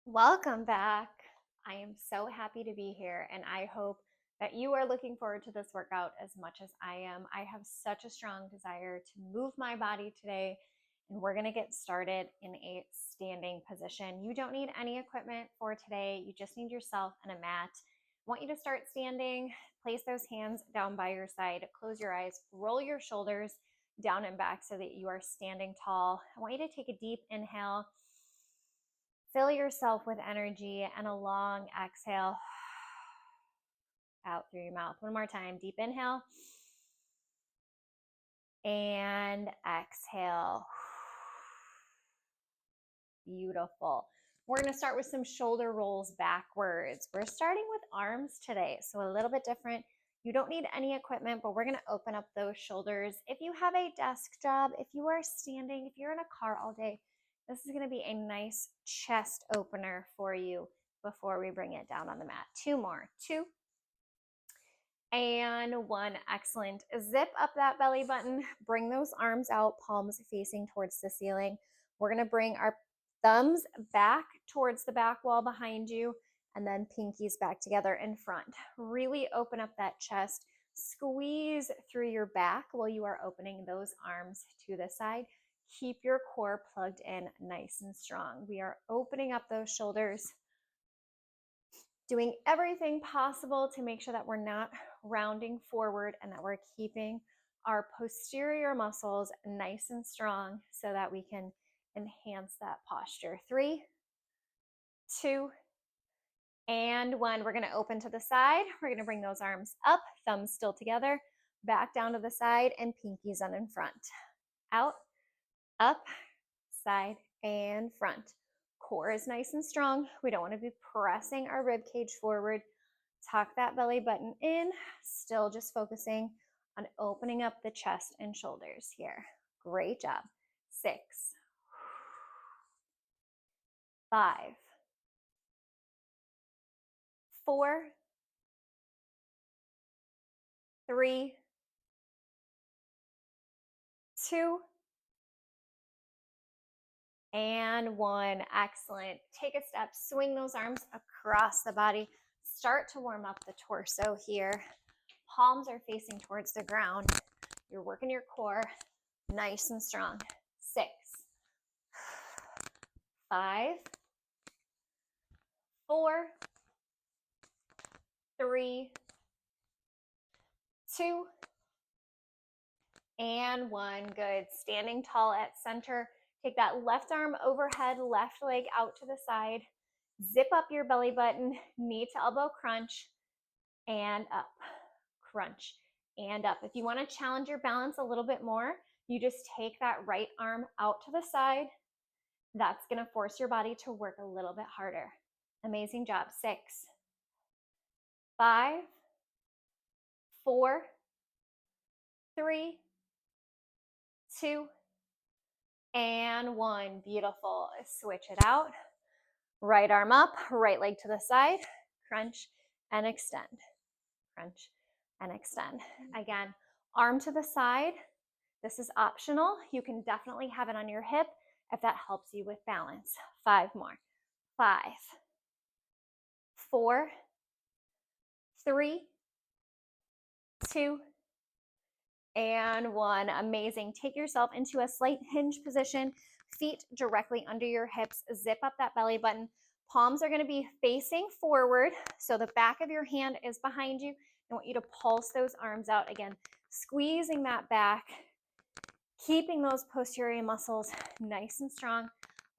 Welcome back. I am so happy to be here, and I hope that you are looking forward to this workout as much as I am. I have such a strong desire to move my body today, and we're going to get started in a standing position. You don't need any equipment for today, you just need yourself and a mat. I want you to start standing. Place those hands down by your side, close your eyes, roll your shoulders down and back so that you are standing tall. I want you to take a deep inhale. Fill yourself with energy and a long exhale out through your mouth. One more time. Deep inhale and exhale. Beautiful. We're going to start with some shoulder rolls backwards. We're starting with arms today, so a little bit different. You don't need any equipment, but we're going to open up those shoulders. If you have a desk job, if you are standing, if you're in a car all day, this is going to be a nice chest opener for you before we bring it down on the mat. Two more. 2 and 1. Excellent. Zip up that belly button. Bring those arms out, palms facing towards the ceiling. We're going to bring our thumbs back towards the back wall behind you, and then pinkies back together in front. Really open up that chest. Squeeze through your back while you are opening those arms to the side. Keep your core plugged in nice and strong. We are opening up those shoulders, doing everything possible to make sure that we're not rounding forward and that we're keeping our posterior muscles nice and strong so that we can enhance that posture. 3, 2, and 1. We're going to open to the side. We're going to bring those arms up, thumbs still together, back down to the side, and pinkies on in front. Out, up, side, and front. Core is nice and strong. We don't want to be pressing our rib cage forward. Tuck that belly button in, still just focusing on opening up the chest and shoulders here. Great job. 6, 5, 4, 3, 2, and 1. Excellent. Take a step, swing those arms across the body. Start to warm up the torso here. Palms are facing towards the ground. You're working your core nice and strong. 6, 5, 4, 3, 2, and 1. Good. Standing tall at center. Take that left arm overhead, left leg out to the side. Zip up your belly button, knee to elbow crunch, and up. Crunch and up. If you want to challenge your balance a little bit more, you just take that right arm out to the side. That's going to force your body to work a little bit harder. Amazing job. 6, 5, 4, 3, 2, and 1. Beautiful. Switch it out. Right arm up, right leg to the side. Crunch and extend. Crunch and extend. Again, arm to the side. This is optional. You can definitely have it on your hip if that helps you with balance. 5 more. 5, 4, 3, 2, and 1. Amazing. Take yourself into a slight hinge position, feet directly under your hips. Zip up that belly button. Palms are going to be facing forward, so the back of your hand is behind you. I want you to pulse those arms out. Again, squeezing that back, keeping those posterior muscles nice and strong.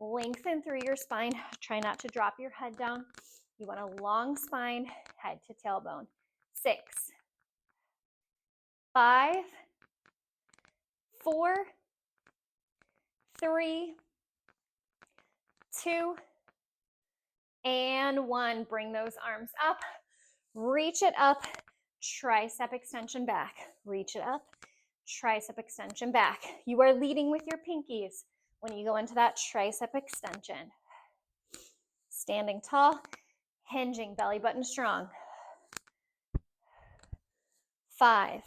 Lengthen through your spine. Try not to drop your head down. You want a long spine, head to tailbone. 6, 5, 4, 3, 2, and 1. Bring those arms up. Reach it up. Tricep extension back. Reach it up. Tricep extension back. You are leading with your pinkies when you go into that tricep extension. Standing tall, hinging, belly button strong. 5,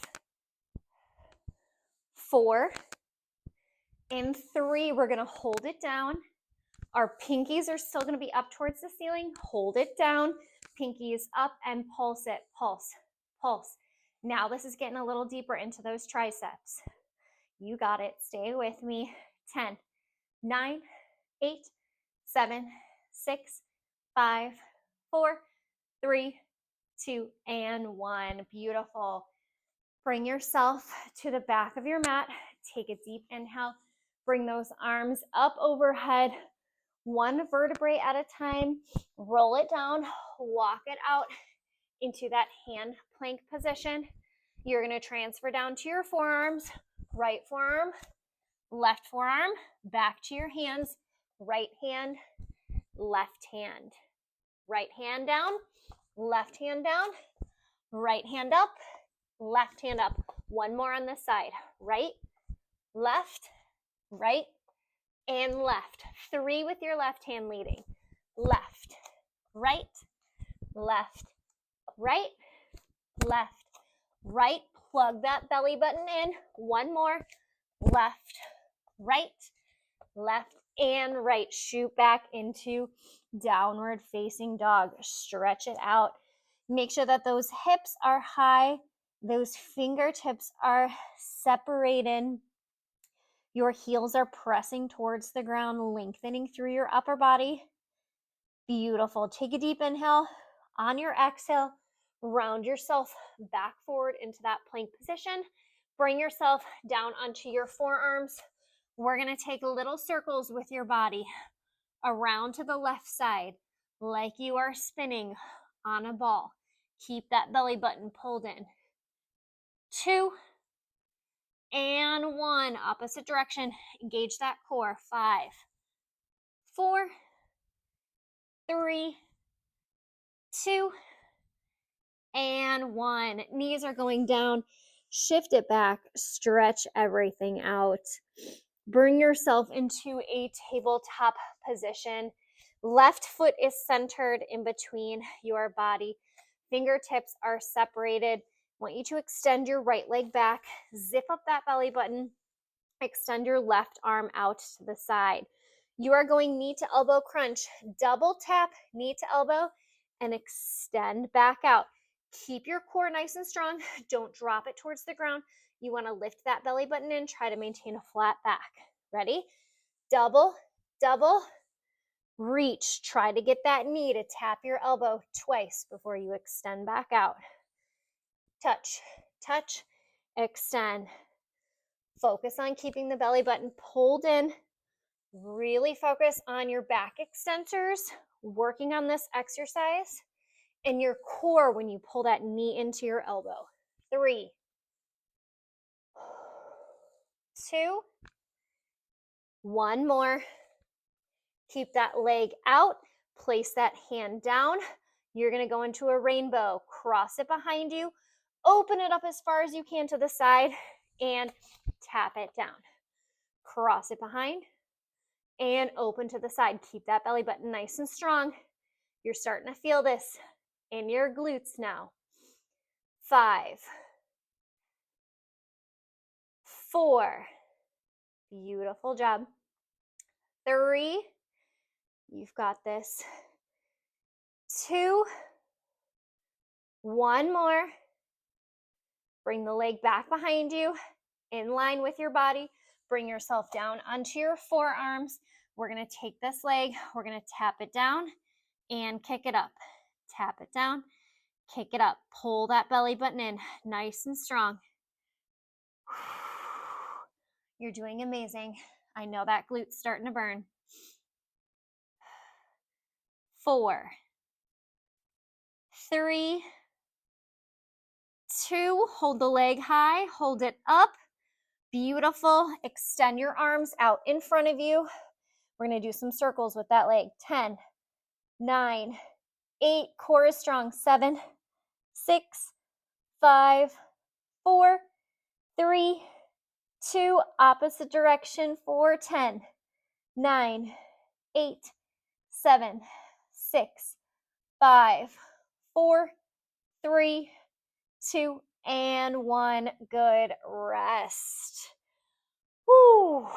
4, and 3. We're going to hold it down. Our pinkies are still going to be up towards the ceiling. Hold it down. Pinkies up and pulse it. Pulse, pulse. Now this is getting a little deeper into those triceps. You got it. Stay with me. 10, 9, 8, 7, 6, 5, 4, 3, 2, and 1. Beautiful. Bring yourself to the back of your mat. Take a deep inhale. Bring those arms up overhead, one vertebrae at a time. Roll it down. Walk it out into that hand plank position. You're going to transfer down to your forearms. Right forearm, left forearm, back to your hands. Right hand, left hand. Right hand down, left hand down, right hand up, left hand up. One more on this side. Right, left, right, and left. 3 with your left hand leading. Left, right, left, right, left, right. Plug that belly button in. One more. Left, right, left, and right. Shoot back into downward facing dog. Stretch it out. Make sure that those hips are high. Those fingertips are separated. Your heels are pressing towards the ground, lengthening through your upper body. Beautiful. Take a deep inhale. On your exhale, round yourself back forward into that plank position. Bring yourself down onto your forearms. We're going to take little circles with your body around to the left side, like you are spinning on a ball. Keep that belly button pulled in. 2 and 1. Opposite direction. Engage that core. 5, 4, 3, 2, and 1. Knees are going down. Shift it back. Stretch everything out. Bring yourself into a tabletop position. Left foot is centered in between your body. Fingertips are separated. I want you to extend your right leg back. Zip up that belly button. Extend your left arm out to the side. You are going knee to elbow crunch. Double tap knee to elbow and extend back out. Keep your core nice and strong. Don't drop it towards the ground. You want to lift that belly button in. Try to maintain a flat back. Ready? Double, double, reach. Try to get that knee to tap your elbow twice before you extend back out. Touch, touch, extend. Focus on keeping the belly button pulled in. Really focus on your back extensors, working on this exercise, and your core when you pull that knee into your elbow. 3, 2, 1 more. Keep that leg out. Place that hand down. You're going to go into a rainbow. Cross it behind you. Open it up as far as you can to the side and tap it down. Cross it behind and open to the side. Keep that belly button nice and strong. You're starting to feel this in your glutes now. 5, 4, beautiful job. 3, you've got this. 2, 1 more. Bring the leg back behind you, in line with your body. Bring yourself down onto your forearms. We're going to take this leg, we're going to tap it down and kick it up. Tap it down, kick it up. Pull that belly button in, nice and strong. You're doing amazing. I know that glute's starting to burn. 4, 3, 2, hold the leg high, hold it up. Beautiful. Extend your arms out in front of you. We're going to do some circles with that leg. 10, 9, 8, core is strong. 7, 6, 5, 4, 3, 2, opposite direction. 4, 10, 9, 8, 7, 6, 5, 4, 3, 2, and 1. Good rest. Woo.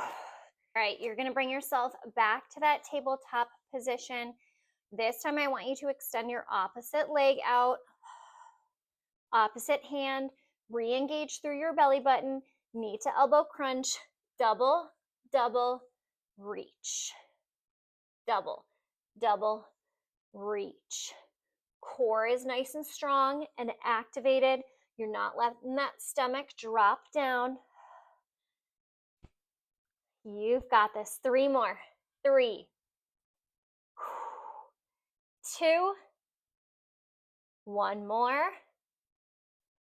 All right, you're gonna bring yourself back to that tabletop position. This time I want you to extend your opposite leg out, opposite hand, re-engage through your belly button, knee to elbow crunch, double, double, reach, double, double, reach. Core is nice and strong and activated. You're not letting that stomach drop down. You've got this. 3 more. 3, 2, 1 more.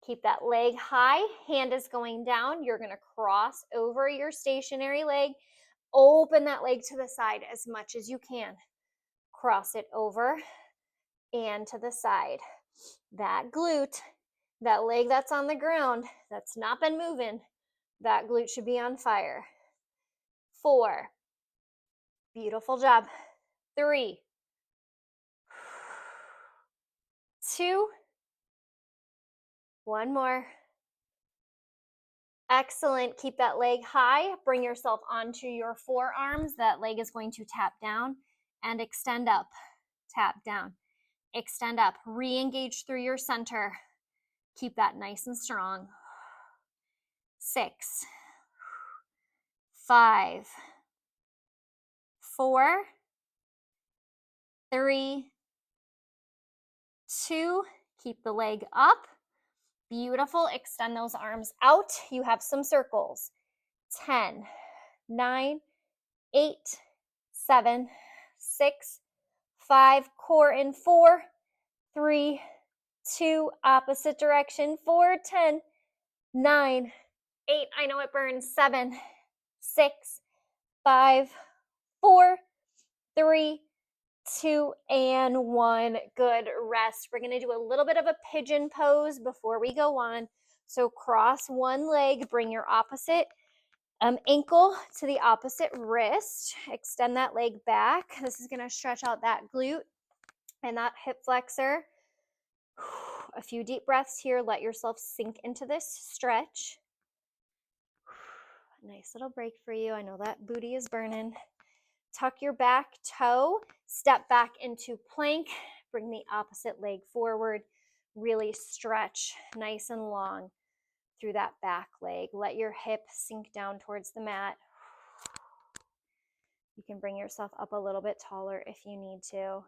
Keep that leg high. Hand is going down. You're going to cross over your stationary leg. Open that leg to the side as much as you can. Cross it over and to the side. That glute, that leg that's on the ground, that's not been moving, that glute should be on fire. 4, beautiful job. 3, 2, 1 more. Excellent. Keep that leg high. Bring yourself onto your forearms. That leg is going to tap down and extend up. Tap down. Extend up. Re-engage through your center. Keep that nice and strong. 6, 5, 4, 3, 2. Keep the leg up. Beautiful. Extend those arms out. You have some circles. 10, 9, 8, 7, 6, 5, core in 4, 3, 2, opposite direction, 4, 10, 9, 8, I know it burns, 7, 6, 5, 4, 3, 2, and 1. Good rest. We're going to do a little bit of a pigeon pose before we go on. So cross one leg, bring your opposite ankle to the opposite wrist. Extend that leg back. This is going to stretch out that glute and that hip flexor. A few deep breaths here. Let yourself sink into this stretch. Nice little break for you. I know that booty is burning. Tuck your back toe. Step back into plank. Bring the opposite leg forward. Really stretch nice and long through that back leg. Let your hip sink down towards the mat. You can bring yourself up a little bit taller if you need to.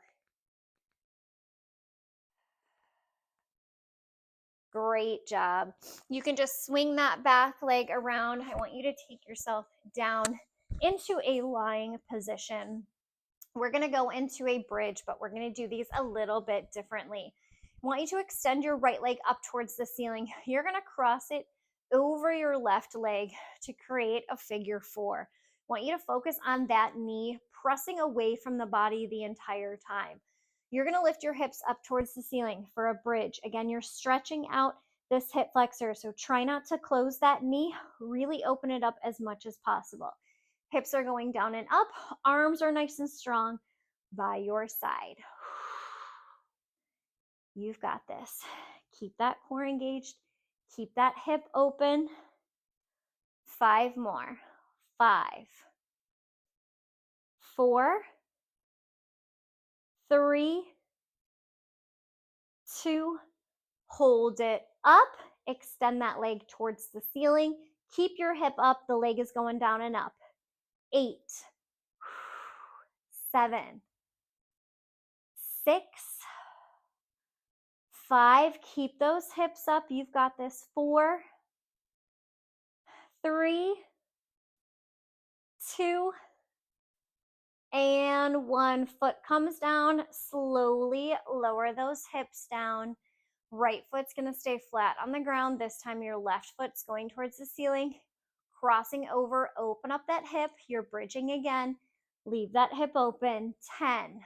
Great job. You can just swing that back leg around. I want you to take yourself down into a lying position. We're going to go into a bridge, but we're going to do these a little bit differently. I want you to extend your right leg up towards the ceiling. You're going to cross it over your left leg to create a figure 4. I want you to focus on that knee pressing away from the body the entire time. You're going to lift your hips up towards the ceiling for a bridge. Again, you're stretching out this hip flexor, so try not to close that knee. Really open it up as much as possible. Hips are going down and up. Arms are nice and strong by your side. You've got this. Keep that core engaged. Keep that hip open. 5 more. 5, 4, 3, 2, hold it up. Extend that leg towards the ceiling. Keep your hip up. The leg is going down and up. 8, 7, 6, 5. Keep those hips up. You've got this. 4, 3, 2, and 1. Foot comes down. Slowly lower those hips down. Right foot's going to stay flat on the ground. This time your left foot's going towards the ceiling. Crossing over, open up that hip. You're bridging again. Leave that hip open. 10,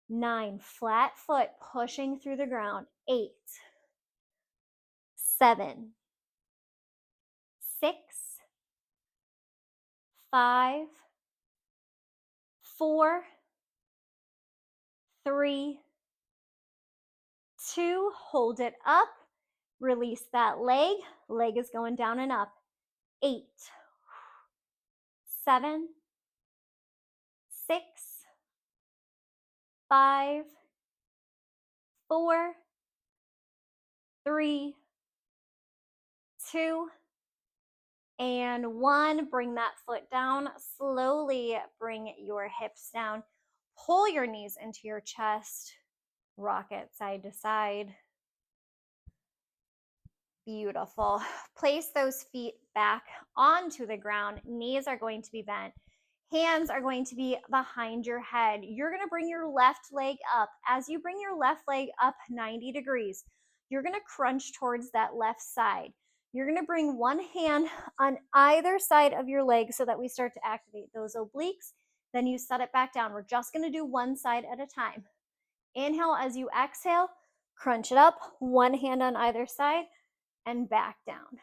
9, flat foot pushing through the ground. 8, 7, 6, 5, 4, 3, 2, hold it up. Release that leg. Leg is going down and up. 8, 7, 6, 5, 4, 3, 2, and 1. Bring that foot down. Slowly bring your hips down. Pull your knees into your chest. Rock it side to side. Beautiful. Place those feet back onto the ground. Knees are going to be bent. Hands are going to be behind your head. You're going to bring your left leg up. As you bring your left leg up 90 degrees, you're going to crunch towards that left side. You're going to bring one hand on either side of your leg so that we start to activate those obliques. Then you set it back down. We're just going to do one side at a time. Inhale as you exhale, crunch it up, one hand on either side, and back down.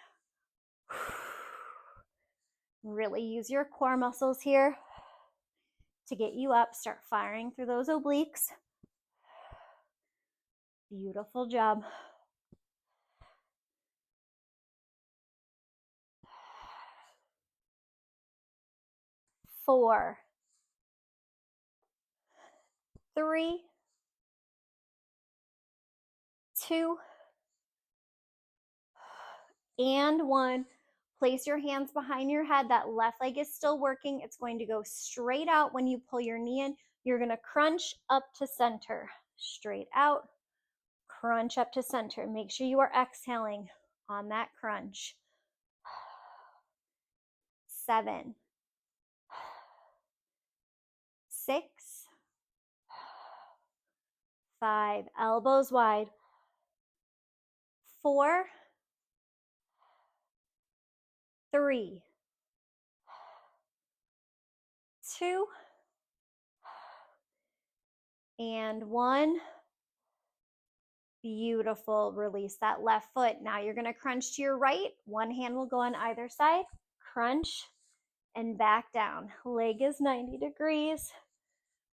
Really use your core muscles here to get you up. Start firing through those obliques. Beautiful job. 4, 3, 2, and 1. Place your hands behind your head. That left leg is still working. It's going to go straight out when you pull your knee in. You're going to crunch up to center. Straight out, crunch up to center. Make sure you are exhaling on that crunch. 7, 6, 5, elbows wide. 4, 3, 2, and 1. Beautiful. Release that left foot. Now you're going to crunch to your right. One hand will go on either side. Crunch and back down. Leg is 90 degrees.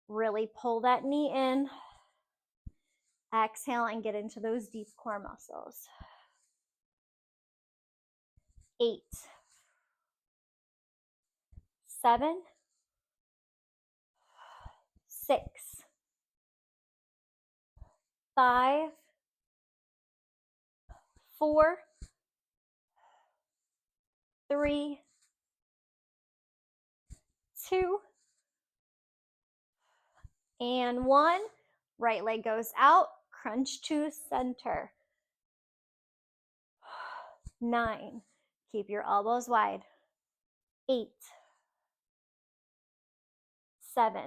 Really pull that knee in. Exhale and get into those deep core muscles. 8, 7, 6, 5, 4, 3, 2, and 1. Right leg goes out, crunch to center. 9, keep your elbows wide. 8, 7,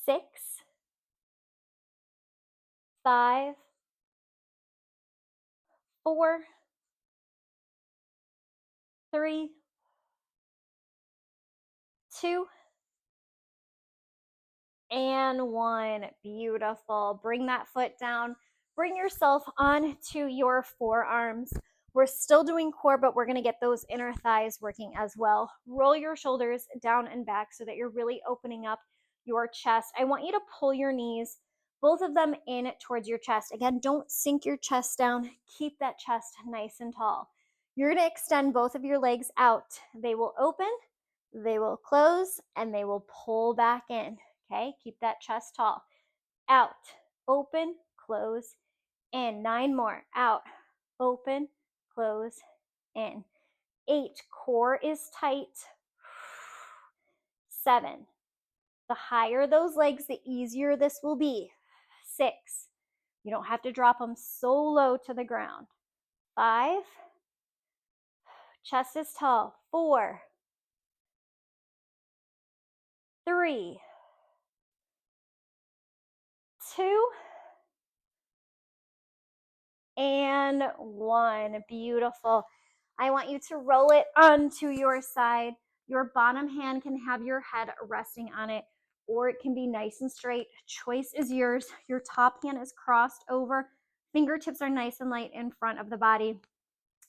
6, 5, 4, 3, 2, and 1. Beautiful. Bring that foot down. Bring yourself onto your forearms. We're still doing core, but we're going to get those inner thighs working as well. Roll your shoulders down and back so that you're really opening up your chest. I want you to pull your knees, both of them in towards your chest. Again, don't sink your chest down. Keep that chest nice and tall. You're going to extend both of your legs out. They will open, they will close, and they will pull back in. Okay, keep that chest tall. Out, open, close, in. 9 more. Out, open, close, in. 8, core is tight. 7, the higher those legs, the easier this will be. 6, you don't have to drop them so low to the ground. 5, chest is tall. 4, 3, 2, and 1. Beautiful. I want you to roll it onto your side. Your bottom hand can have your head resting on it, or it can be nice and straight. Choice is yours. Your top hand is crossed over. Fingertips are nice and light in front of the body.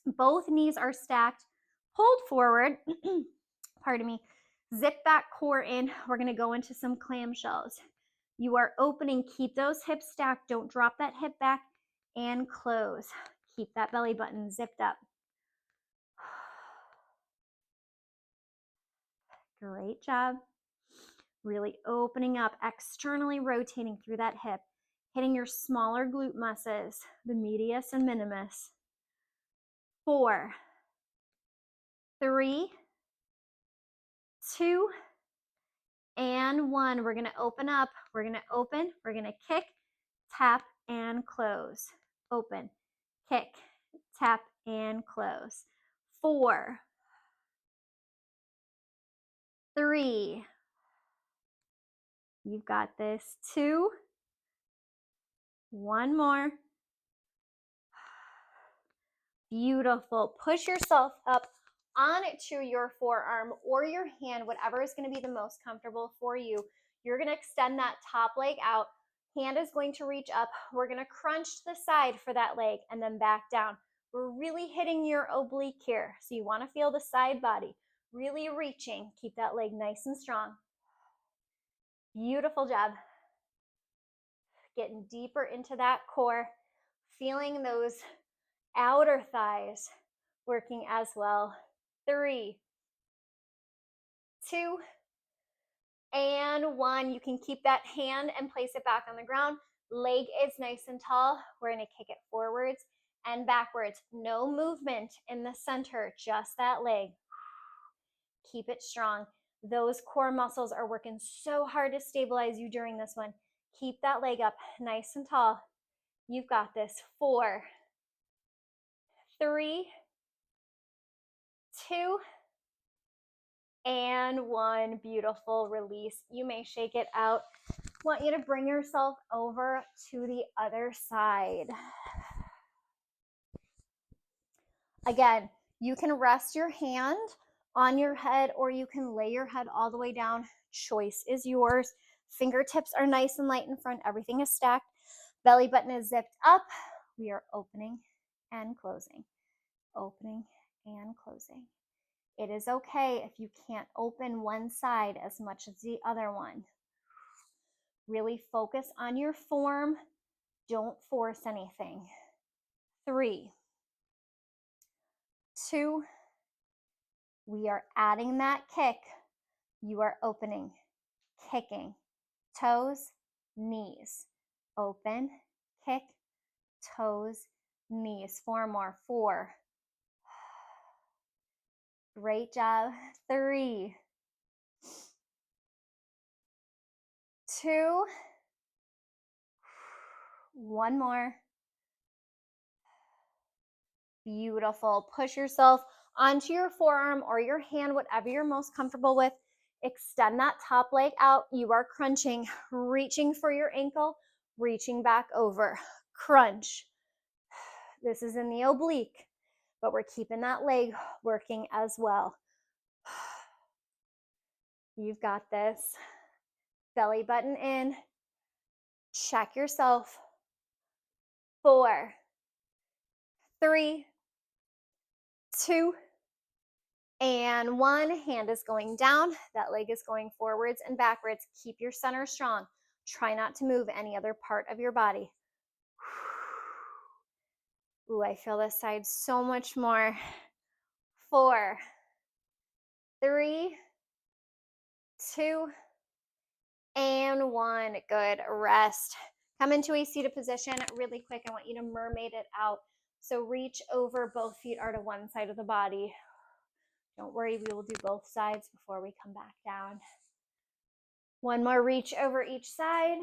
Both knees are stacked. Hold forward. Pardon me. Zip that core in. We're going to go into some clamshells. You are opening. Keep those hips stacked. Don't drop that hip back, and close. Keep that belly button zipped up. Great job. Really opening up, externally rotating through that hip, hitting your smaller glute muscles, the medius and minimus. 4, 3, 2, and 1. We're going to open up. We're going to open. We're going to kick, tap, and close. Open, kick, tap, and close. 4, 3. You've got this. 2. 1 more. Beautiful. Push yourself up onto your forearm or your hand, whatever is going to be the most comfortable for you. You're going to extend that top leg out. Hand is going to reach up. We're going to crunch to the side for that leg and then back down. We're really hitting your oblique here. So you want to feel the side body really reaching. Keep that leg nice and strong. Beautiful job. Getting deeper into that core, feeling those outer thighs working as well. 3, 2, and 1. You can keep that hand and place it back on the ground. Leg is nice and tall. We're going to kick it forwards and backwards. No movement in the center, just that leg. Keep it strong. Those core muscles are working so hard to stabilize you during this one. Keep that leg up nice and tall. You've got this. 4, 3, 2, and 1. Beautiful. Release. You may shake it out. I want you to bring yourself over to the other side. Again, you can rest your hand on your head or you can lay your head all the way down. Choice is yours. Fingertips are nice and light in front. Everything is stacked. Belly button is zipped up. We are opening and closing. Opening and closing. It is okay if you can't open one side as much as the other one. Really focus on your form. Don't force anything. 3, 2, we are adding that kick. You are opening, kicking, toes, knees. Open, kick, toes, knees. 4 more. 4. Great job. 3, 2, 1 more. Beautiful. Push yourself onto your forearm or your hand, whatever you're most comfortable with. Extend that top leg out. You are crunching, reaching for your ankle, reaching back over. Crunch. This is in the oblique, but we're keeping that leg working as well. You've got this. Belly button in. Check yourself. 4, 3, 2, and 1. Hand is going down. That leg is going forwards and backwards. Keep your center strong. Try not to move any other part of your body. Ooh, I feel this side so much more. 4, 3, 2, and 1. Good. Rest. Come into a seated position really quick. I want you to mermaid it out. So reach over. Both feet are to one side of the body. Don't worry, we will do both sides before we come back down. 1 more reach over each side.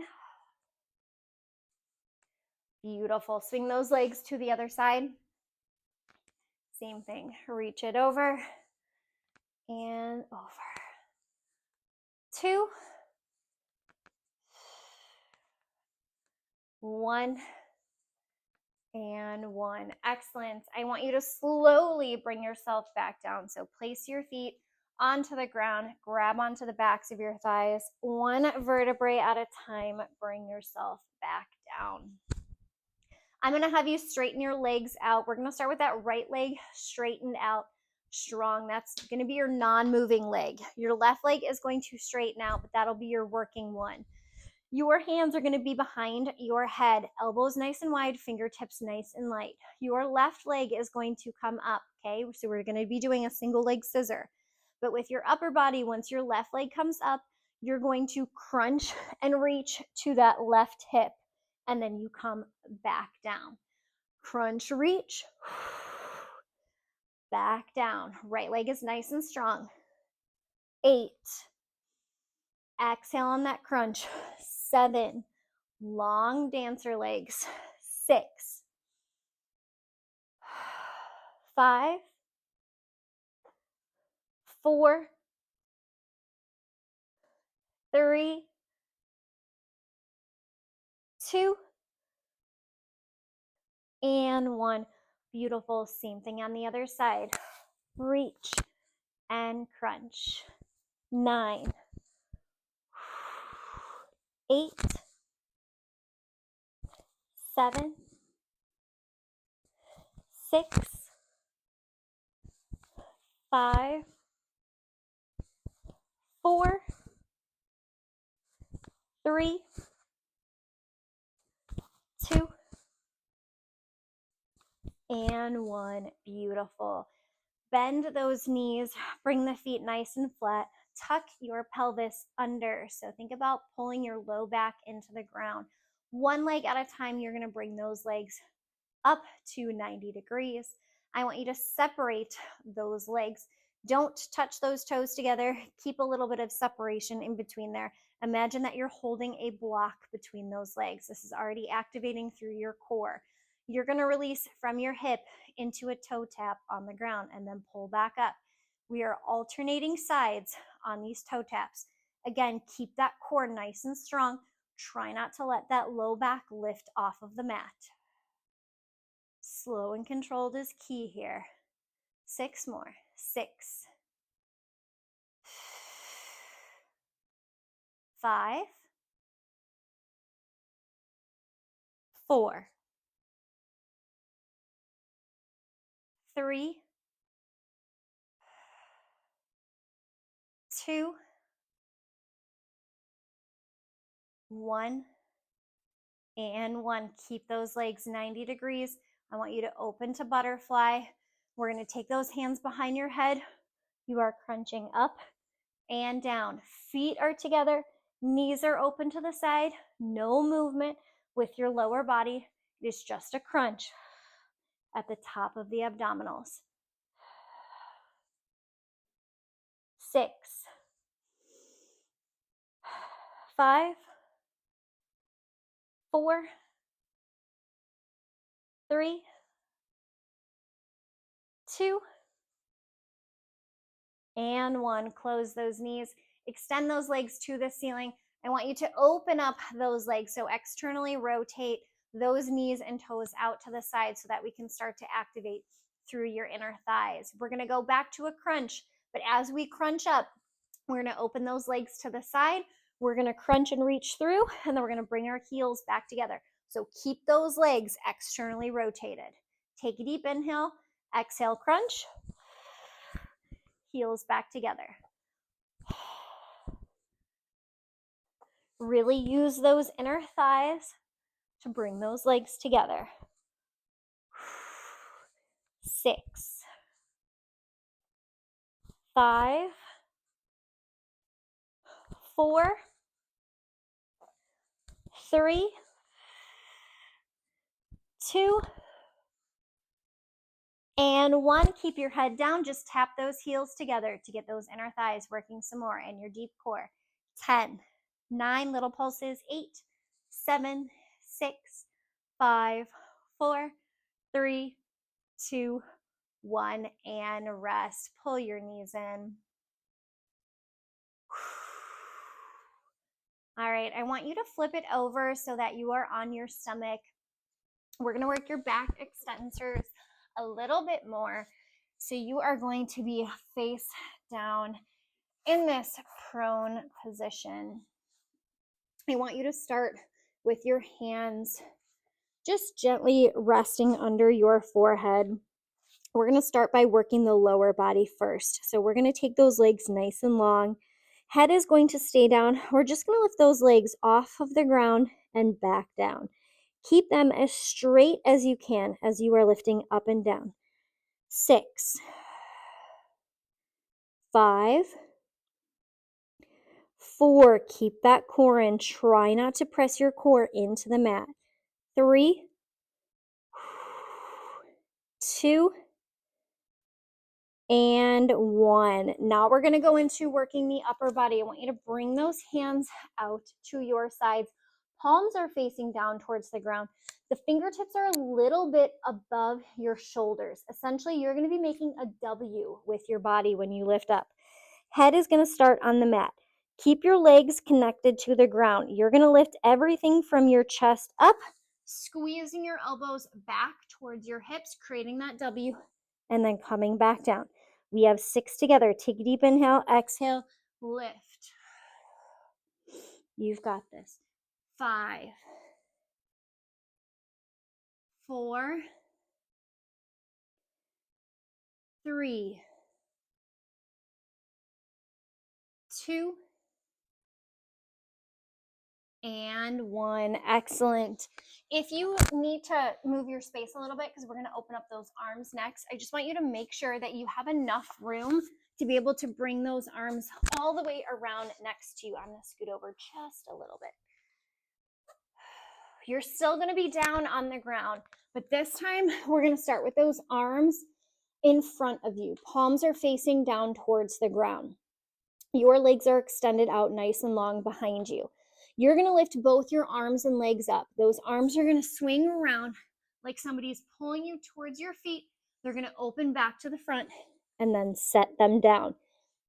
Beautiful. Swing those legs to the other side. Same thing. Reach it over and over. 2, 1, and 1. Excellent. I want you to slowly bring yourself back down. So place your feet onto the ground, grab onto the backs of your thighs, 1 vertebrae at a time. Bring yourself back down. I'm going to have you straighten your legs out. We're going to start with that right leg straightened out, strong. That's going to be your non-moving leg. Your left leg is going to straighten out, but that'll be your working one. Your hands are going to be behind your head, elbows nice and wide, fingertips nice and light. Your left leg is going to come up, okay? So we're going to be doing a single leg scissor. But with your upper body, once your left leg comes up, you're going to crunch and reach to that left hip, and then you come back down. Crunch, reach, back down. Right leg is nice and strong. 8. Exhale on that crunch. 7. Long dancer legs. 6. 5. 4. 3. 2. And 1. Beautiful. Same thing on the other side. Reach and crunch. 9. 8. 7. 6. 5. 4. 3. 2. And 1. Beautiful. Bend those knees, bring the feet nice and flat, tuck your pelvis under. So think about pulling your low back into the ground. One leg at a time, you're going to bring those legs up to 90 degrees. I want you to separate those legs. Don't touch those toes together. Keep a little bit of separation in between there. Imagine that you're holding a block between those legs. This is already activating through your core. You're going to release from your hip into a toe tap on the ground and then pull back up. We are alternating sides on these toe taps. Again, keep that core nice and strong. Try not to let that low back lift off of the mat. Slow and controlled is key here. 6 more. 6. 5. 4. 3. 2. 1. And 1. Keep those legs 90 degrees. I want you to open to butterfly. We're going to take those hands behind your head. You are crunching up and down. Feet are together. Knees are open to the side. No movement with your lower body. It is just a crunch at the top of the abdominals. 6. 5. 4. 3. 2. And 1. Close those knees. Extend those legs to the ceiling. I want you to open up those legs. So externally rotate those knees and toes out to the side so that we can start to activate through your inner thighs. We're going to go back to a crunch, but as we crunch up, we're going to open those legs to the side. We're going to crunch and reach through, and then we're going to bring our heels back together. So keep those legs externally rotated. Take a deep inhale, exhale, crunch, heels back together. Really use those inner thighs to bring those legs together. 6. 5. 4. 3. 2. And 1. Keep your head down. Just tap those heels together to get those inner thighs working some more and your deep core. 10. 9 little pulses. 8. 7. 6. 5. 4. 3. 2. 1. And rest. Pull your knees in. All right, I want you to flip it over so that you are on your stomach. We're going to work your back extensors a little bit more. So you are going to be face down in this prone position. I want you to start with your hands just gently resting under your forehead. We're going to start by working the lower body first. So we're going to take those legs nice and long. Head is going to stay down. We're just going to lift those legs off of the ground and back down. Keep them as straight as you can as you are lifting up and down. 6. 5, 4, keep that core in. Try not to press your core into the mat. 3, 2, and 1. Now we're going to go into working the upper body. I want you to bring those hands out to your sides. Palms are facing down towards the ground. The fingertips are a little bit above your shoulders. Essentially, you're going to be making a W with your body when you lift up. Head is going to start on the mat. Keep your legs connected to the ground. You're going to lift everything from your chest up, squeezing your elbows back towards your hips, creating that W, and then coming back down. We have 6 together. Take a deep inhale, exhale, lift. You've got this. 5, 4, 3, 2, and 1. Excellent. If you need to move your space a little bit, because we're going to open up those arms next, I just want you to make sure that you have enough room to be able to bring those arms all the way around next to you. I'm going to scoot over just a little bit. You're still going to be down on the ground, but this time we're going to start with those arms in front of you. Palms are facing down towards the ground. Your legs are extended out nice and long behind you. You're going to lift both your arms and legs up. Those arms are going to swing around like somebody's pulling you towards your feet. They're going to open back to the front and then set them down.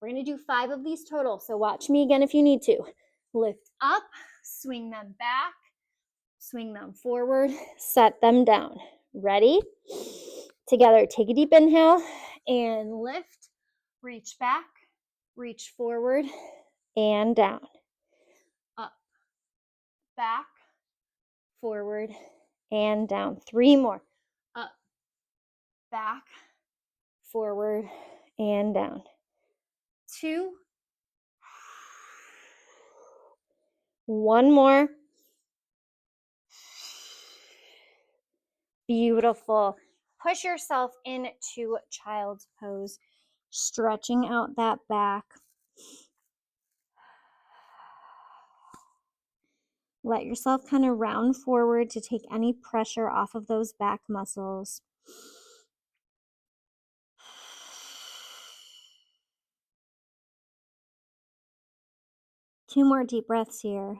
We're going to do 5 of these total, so watch me again if you need to. Lift up, swing them back, swing them forward, set them down. Ready? Together, take a deep inhale and lift, reach back, reach forward, and down. Up, back, forward, and down. 3 more. Up, back, forward, and down. 2. 1 more. Beautiful. Push yourself into child's pose, stretching out that back. Let yourself kind of round forward to take any pressure off of those back muscles. Two more deep breaths here.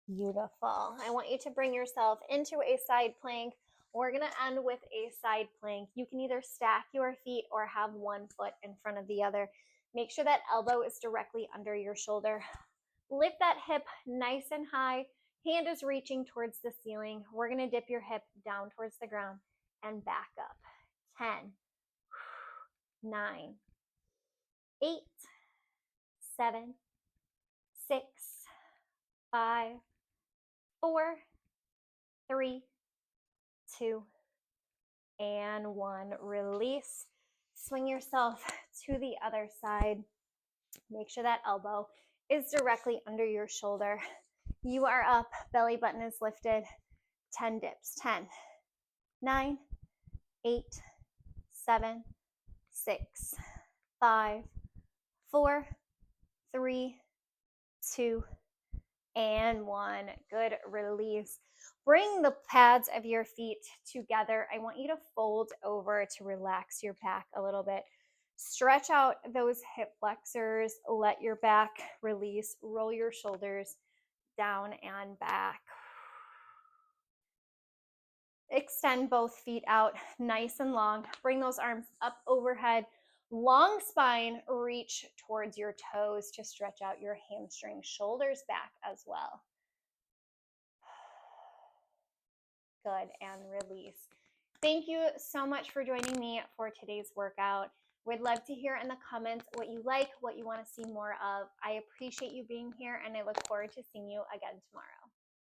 Beautiful. I want you to bring yourself into a side plank. We're going to end with a side plank. You can either stack your feet or have one foot in front of the other. Make sure that elbow is directly under your shoulder. Lift that hip nice and high. Hand is reaching towards the ceiling. We're going to dip your hip down towards the ground and back up. 10, 9, 8, 7, 6, 5, 4, 3, 2, and 1. Release. Swing yourself to the other side. Make sure that elbow is directly under your shoulder. You are up. Belly button is lifted. 10 dips. 10, 9, 8, 7, 6, 5, 4, 3, 2, and 1. Good. Release. Bring the pads of your feet together. I want you to fold over to relax your back a little bit. Stretch out those hip flexors. Let your back release. Roll your shoulders down and back. Extend both feet out nice and long. Bring those arms up overhead. Long spine, reach towards your toes to stretch out your hamstring, shoulders back as well. Good, and release. Thank you so much for joining me for today's workout. We'd love to hear in the comments what you like, what you want to see more of. I appreciate you being here, and I look forward to seeing you again tomorrow.